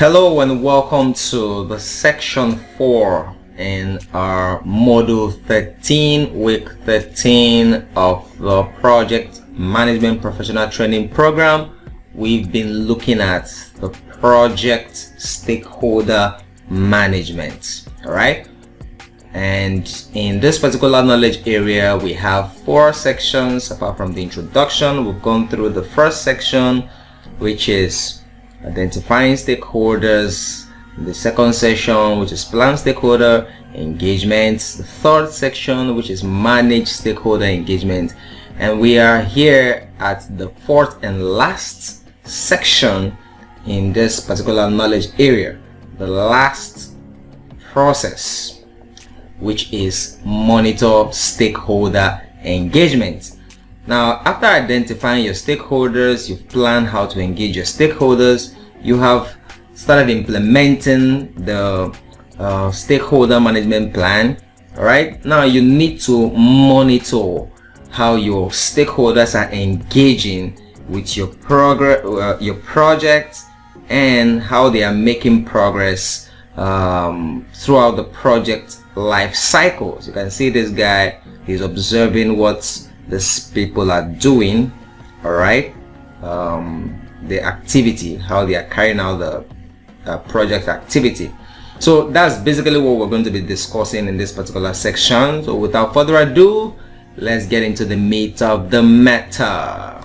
Hello and welcome to the section 4 in our module 13, week 13 of the project management professional training program. We've been looking at the project stakeholder management. All right, and in this particular knowledge area we have 4 sections. Apart from the introduction, we've gone through the first section, which is identifying stakeholders, the second section, which is plan stakeholder engagement, the third section, which is manage stakeholder engagement, and we are here at the fourth and last section in this particular knowledge area, the last process, which is monitor stakeholder engagement. Now, after identifying your stakeholders, you've planned how to engage your stakeholders, you have started implementing the stakeholder management plan. All right, now you need to monitor how your stakeholders are engaging with your project and how they are making progress throughout the project life cycle. So you can see this guy, he's observing what these people are doing, all right, the activity, how they are carrying out the project activity. So that's basically what we're going to be discussing in this particular section. So without further ado, let's get into the meat of the matter.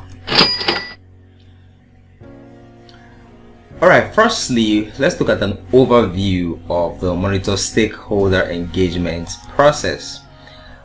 All right, firstly, let's look at an overview of the monitor stakeholder engagement process.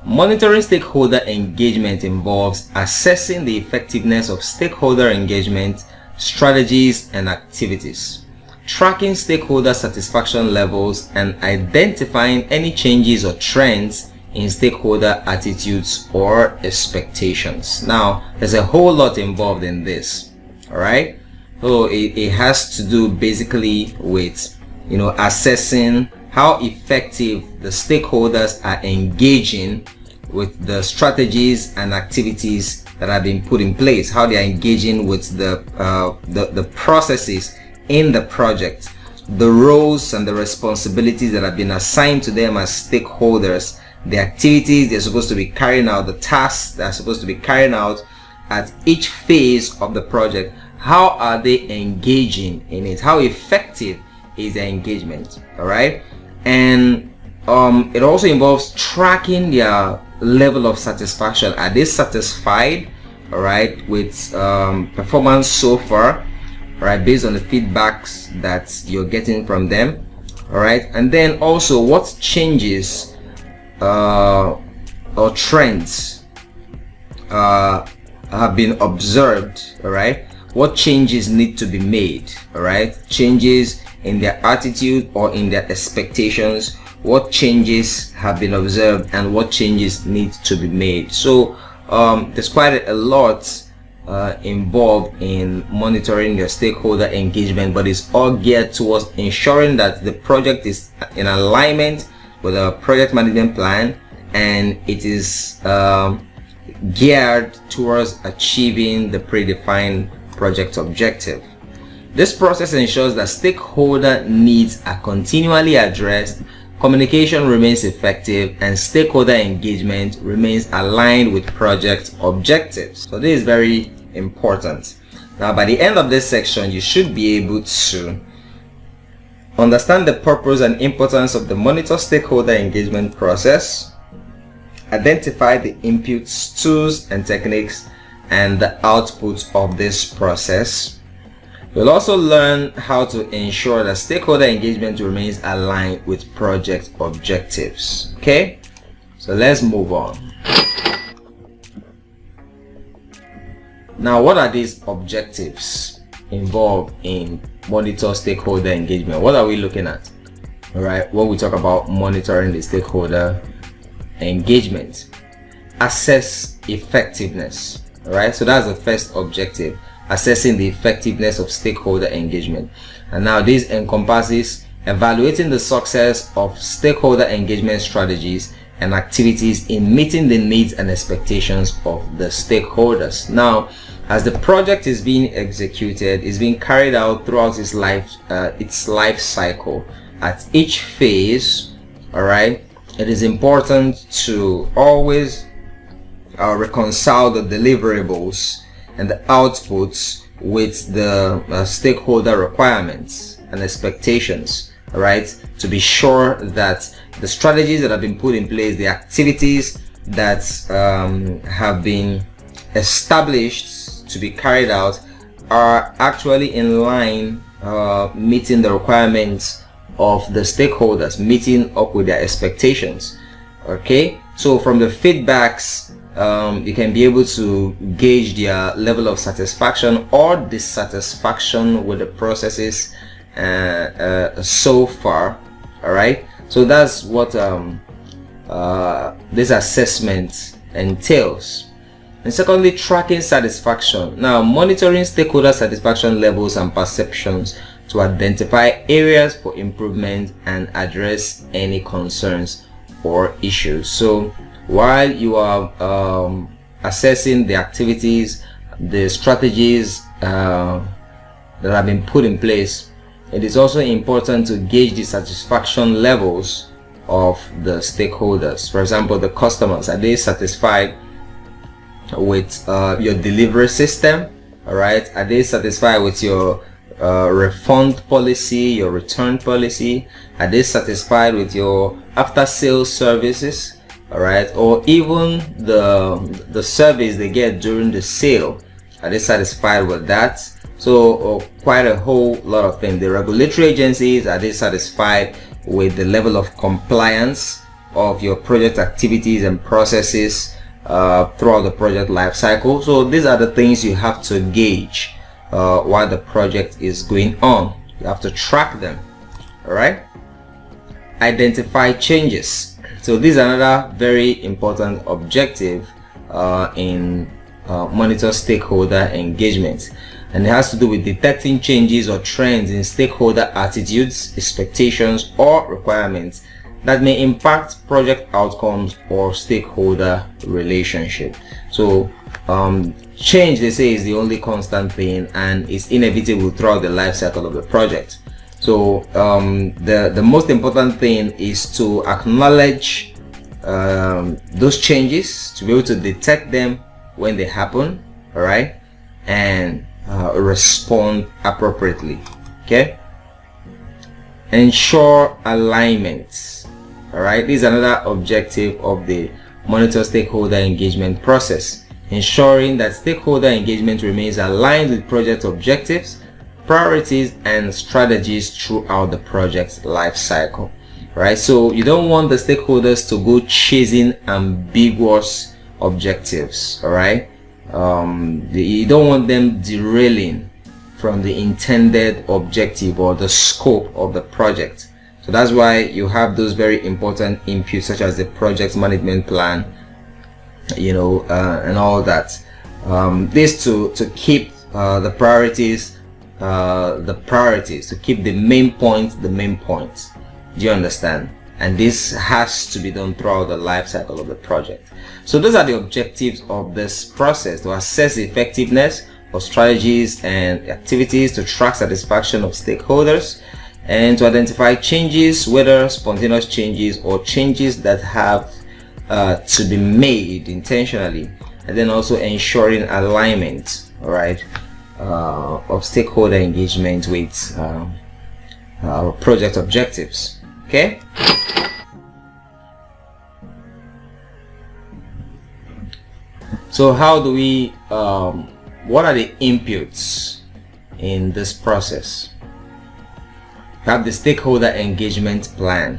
Monitoring stakeholder engagement involves assessing the effectiveness of stakeholder engagement strategies and activities, tracking stakeholder satisfaction levels, and identifying any changes or trends in stakeholder attitudes or expectations. Now, there's a whole lot involved in this, all right? So it has to do basically with, assessing how effective the stakeholders are engaging with the strategies and activities that have been put in place, how they are engaging with the processes in the project, the roles and the responsibilities that have been assigned to them as stakeholders, the activities they're supposed to be carrying out, the tasks they're supposed to be carrying out at each phase of the project. How are they engaging in it? How effective is their engagement? All right, and it also involves tracking their level of satisfaction. Are they satisfied, all right, with performance so far, all right, based on the feedbacks that you're getting from them, all right? And then also, what changes or trends have been observed, all right? What changes need to be made, all right? Changes in their attitude or in their expectations. What changes have been observed and what changes need to be made. So there's quite a lot involved in monitoring your stakeholder engagement, but it's all geared towards ensuring that the project is in alignment with a project management plan, and it is geared towards achieving the predefined project objective. This process ensures that stakeholder needs are continually addressed, communication remains effective, and stakeholder engagement remains aligned with project objectives. So this is very important. Now, by the end of this section, you should be able to understand the purpose and importance of the monitor stakeholder engagement process, identify the inputs, tools, and techniques, and the outputs of this process. You'll also learn how to ensure that stakeholder engagement remains aligned with project objectives. Okay, so let's move on. Now, what are these objectives involved in monitor stakeholder engagement? What are we looking at? All right, when we talk about monitoring the stakeholder engagement, assess effectiveness. All right, so that's the first objective, assessing the effectiveness of stakeholder engagement. And now this encompasses evaluating the success of stakeholder engagement strategies and activities in meeting the needs and expectations of the stakeholders. Now, as the project is being executed, is being carried out throughout its life cycle. At each phase, all right, it is important to always reconcile the deliverables and the outputs with the stakeholder requirements and expectations, all right, to be sure that the strategies that have been put in place, the activities that have been established to be carried out, are actually in line meeting the requirements of the stakeholders, meeting up with their expectations. Okay, so from the feedbacks, you can be able to gauge their level of satisfaction or dissatisfaction with the processes so far. All right, so that's what this assessment entails. And secondly, tracking satisfaction. Now, monitoring stakeholder satisfaction levels and perceptions to identify areas for improvement and address any concerns or issues. So while you are assessing the activities, the strategies that have been put in place, it is also important to gauge the satisfaction levels of the stakeholders. For example, the customers, are they satisfied with your delivery system? All right, are they satisfied with your refund policy, your return policy? Are they satisfied with your after sales services? All right, or even the service they get during the sale, are they satisfied with that? So quite a whole lot of things. The regulatory agencies, are they satisfied with the level of compliance of your project activities and processes throughout the project life cycle? So these are the things you have to gauge while the project is going on. You have to track them. All right, identify changes. So this is another very important objective in monitor stakeholder engagement, and it has to do with detecting changes or trends in stakeholder attitudes, expectations, or requirements that may impact project outcomes or stakeholder relationship. So change, they say, is the only constant thing and is inevitable throughout the life cycle of the project. So the most important thing is to acknowledge those changes, to be able to detect them when they happen, all right, and respond appropriately. Okay, ensure alignment. All right, this is another objective of the monitor stakeholder engagement process, ensuring that stakeholder engagement remains aligned with project objectives, priorities, and strategies throughout the project life cycle. Right, so you don't want the stakeholders to go chasing ambiguous objectives. All right, you don't want them derailing from the intended objective or the scope of the project. So that's why you have those very important inputs such as the project management plan, you know, and all that. This to keep the priorities, to keep the main points. Do you understand? And this has to be done throughout the life cycle of the project. So those are the objectives of this process: to assess the effectiveness of strategies and activities, to track satisfaction of stakeholders, and to identify changes, whether spontaneous changes or changes that have to be made intentionally, and then also ensuring alignment, all right, of stakeholder engagement with project objectives. Okay. So how do we what are the inputs in this process? We have the stakeholder engagement plan.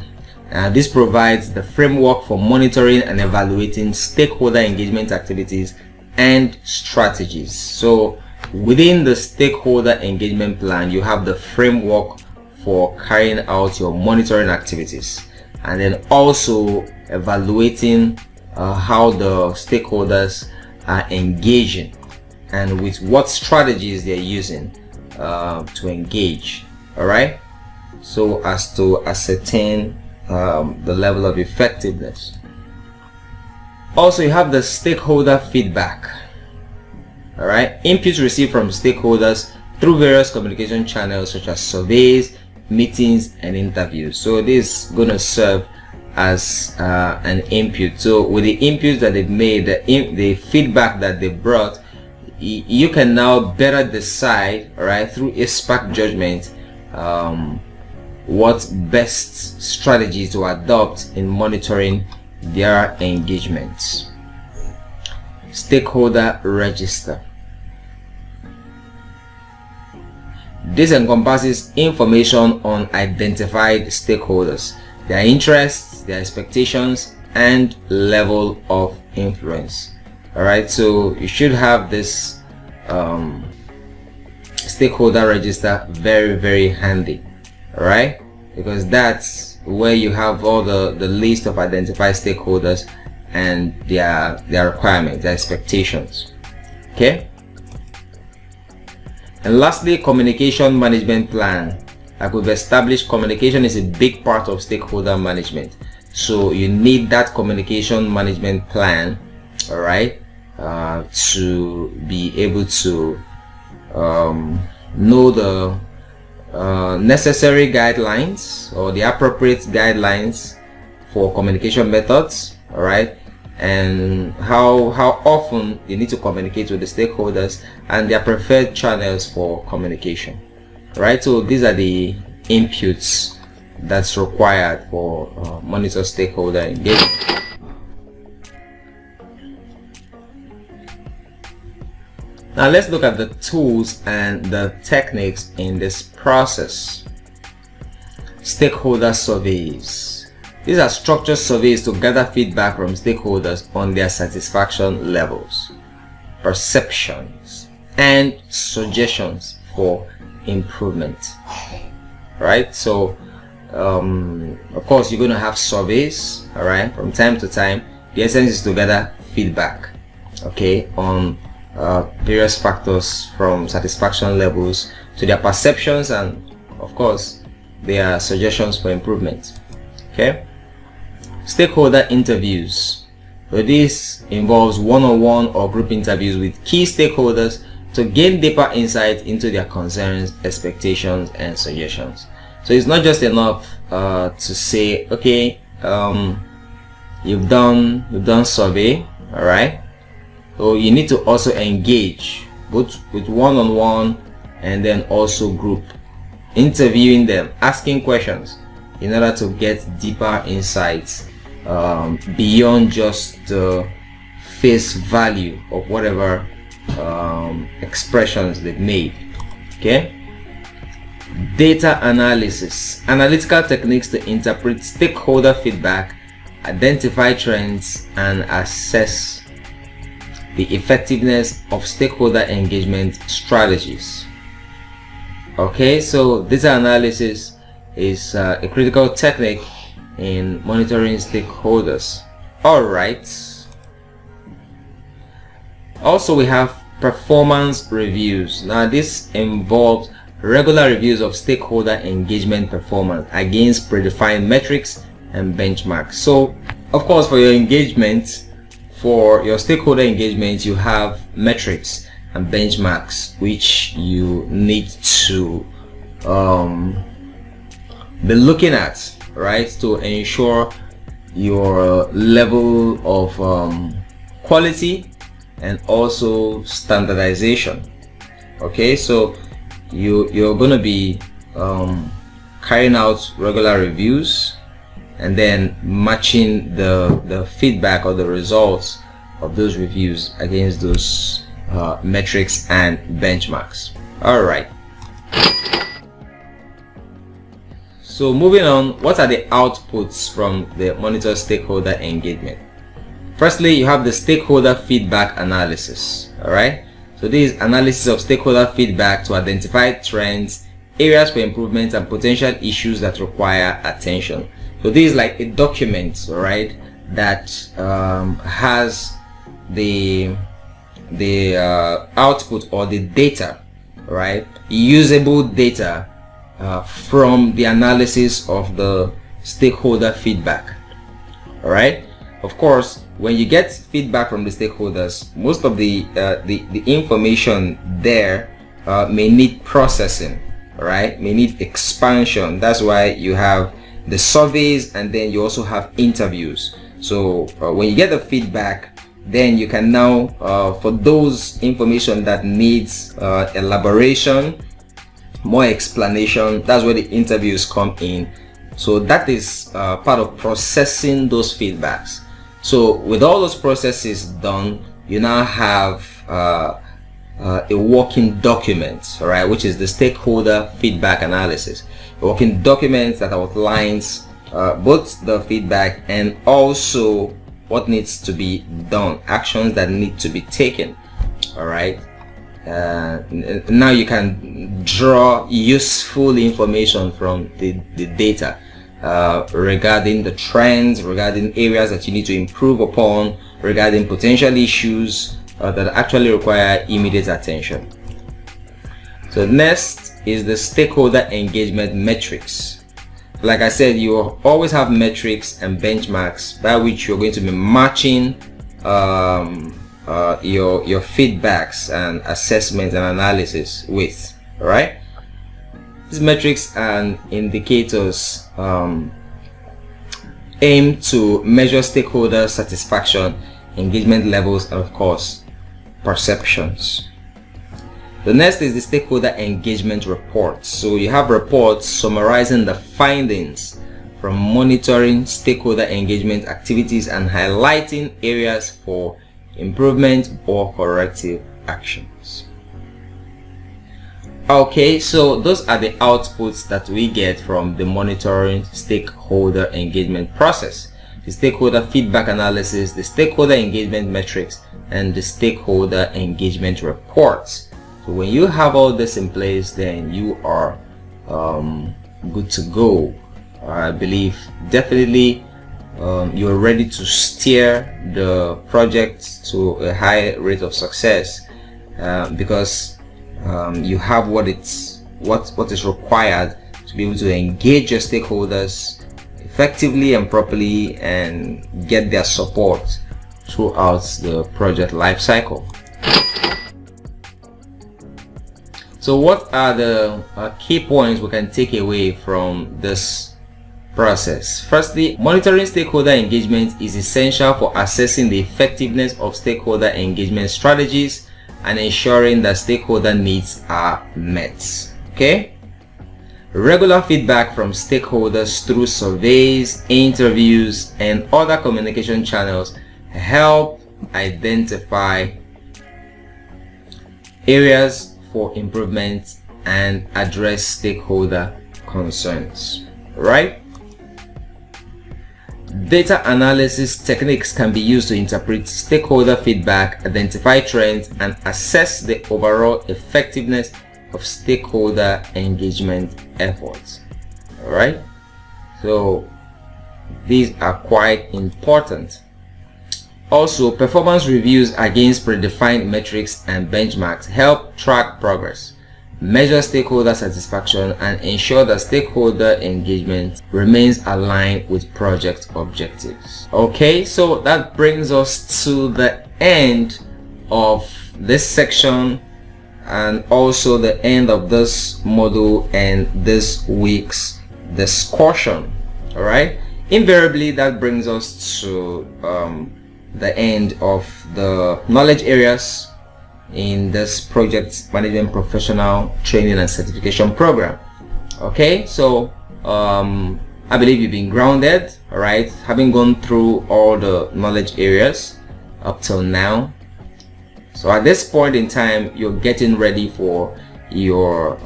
This provides the framework for monitoring and evaluating stakeholder engagement activities and strategies. So within the stakeholder engagement plan, you have the framework for carrying out your monitoring activities, and then also evaluating how the stakeholders are engaging and with what strategies they're using to engage. All right, so as to ascertain the level of effectiveness. Also, you have the stakeholder feedback. All right, inputs received from stakeholders through various communication channels such as surveys, meetings, and interviews. So this is going to serve as an input. So with the inputs that they've made, the feedback that they brought, you can now better decide, all right, through a spark judgment, what best strategies to adopt in monitoring their engagements. Stakeholder register. This encompasses information on identified stakeholders, their interests, their expectations, and level of influence. All right, so you should have this stakeholder register very handy. All right, because that's where you have all the list of identified stakeholders and their requirements, their expectations. Okay. And lastly, communication management plan. Like we've established, communication is a big part of stakeholder management. So you need that communication management plan, all right, to be able to know the necessary guidelines or the appropriate guidelines for communication methods, all right, and how often you need to communicate with the stakeholders and their preferred channels for communication. Right, so these are the inputs that's required for monitor stakeholder engagement. Now let's look at the tools and the techniques in this process. Stakeholder surveys. These are structured surveys to gather feedback from stakeholders on their satisfaction levels, perceptions, and suggestions for improvement. Right, so of course you're going to have surveys, all right, from time to time. The essence is to gather feedback, okay, on various factors from satisfaction levels to their perceptions and of course their suggestions for improvement. Okay. Stakeholder interviews. So this involves one-on-one or group interviews with key stakeholders to gain deeper insight into their concerns, expectations, and suggestions. So it's not just enough to say, okay, you've done survey, all right. So you need to also engage both with one-on-one and then also group, interviewing them, asking questions in order to get deeper insights beyond just the face value of whatever expressions they've made. Okay. Data analysis. Analytical techniques to interpret stakeholder feedback, identify trends, and assess the effectiveness of stakeholder engagement strategies. Okay, so data analysis is a critical technique in monitoring stakeholders. All right. Also, we have performance reviews. Now, this involves regular reviews of stakeholder engagement performance against predefined metrics and benchmarks. So, of course, for your engagement, for your stakeholder engagement, you have metrics and benchmarks which you need to be looking at, right, to ensure your level of quality and also standardization. Okay, so you're going to be carrying out regular reviews and then matching the feedback or the results of those reviews against those metrics and benchmarks. All right. So moving on, what are the outputs from the monitor stakeholder engagement? Firstly, you have the stakeholder feedback analysis. All right. So this is analysis of stakeholder feedback to identify trends, areas for improvement, and potential issues that require attention. So this is like a document, all right, that has the output or the data, right, usable data from the analysis of the stakeholder feedback. All right. of course, when you get feedback from the stakeholders, most of the information there may need processing, right? May need expansion. That's why you have the surveys, and then you also have interviews. So when you get the feedback, then you can now for those information that needs elaboration, more explanation, that's where the interviews come in. So that is part of processing those feedbacks. So with all those processes done, you now have a working document, all right, which is the stakeholder feedback analysis. A working document that outlines both the feedback and also what needs to be done, actions that need to be taken. All right. Now you can draw useful information from the data regarding the trends, regarding areas that you need to improve upon, regarding potential issues that actually require immediate attention. So next is the stakeholder engagement metrics. Like I said, you always have metrics and benchmarks by which you're going to be matching your feedbacks and assessments and analysis with. All right, these metrics and indicators aim to measure stakeholder satisfaction, engagement levels, and of course perceptions. The next is the stakeholder engagement report. So you have reports summarizing the findings from monitoring stakeholder engagement activities and highlighting areas for improvement or corrective actions. Okay, so those are the outputs that we get from the monitoring stakeholder engagement process: the stakeholder feedback analysis, the stakeholder engagement metrics, and the stakeholder engagement reports. So when you have all this in place, then you are good to go. I believe definitely you are ready to steer the project to a high rate of success because you have what is required to be able to engage your stakeholders effectively and properly and get their support throughout the project life cycle. So what are the key points we can take away from this process? Firstly, monitoring stakeholder engagement is essential for assessing the effectiveness of stakeholder engagement strategies and ensuring that stakeholder needs are met. Okay? Regular feedback from stakeholders through surveys, interviews, and other communication channels help identify areas for improvement and address stakeholder concerns. Right? Data analysis techniques can be used to interpret stakeholder feedback, identify trends, and assess the overall effectiveness of stakeholder engagement efforts. All right, so these are quite important. Also, performance reviews against predefined metrics and benchmarks help track progress, measure stakeholder satisfaction, and ensure that stakeholder engagement remains aligned with project objectives. Okay, so that brings us to the end of this section and also the end of this module and this week's discussion. All right, invariably that brings us to the end of the knowledge areas in this project management professional training and certification program. Okay, so I believe you've been grounded, all right, having gone through all the knowledge areas up till now. So at this point in time, you're getting ready for your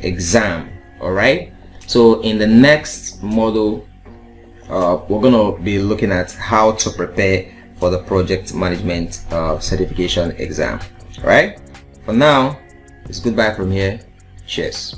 exam. All right, so in the next module we're going to be looking at how to prepare for the project management certification exam. All right, for now, it's goodbye from here. Cheers.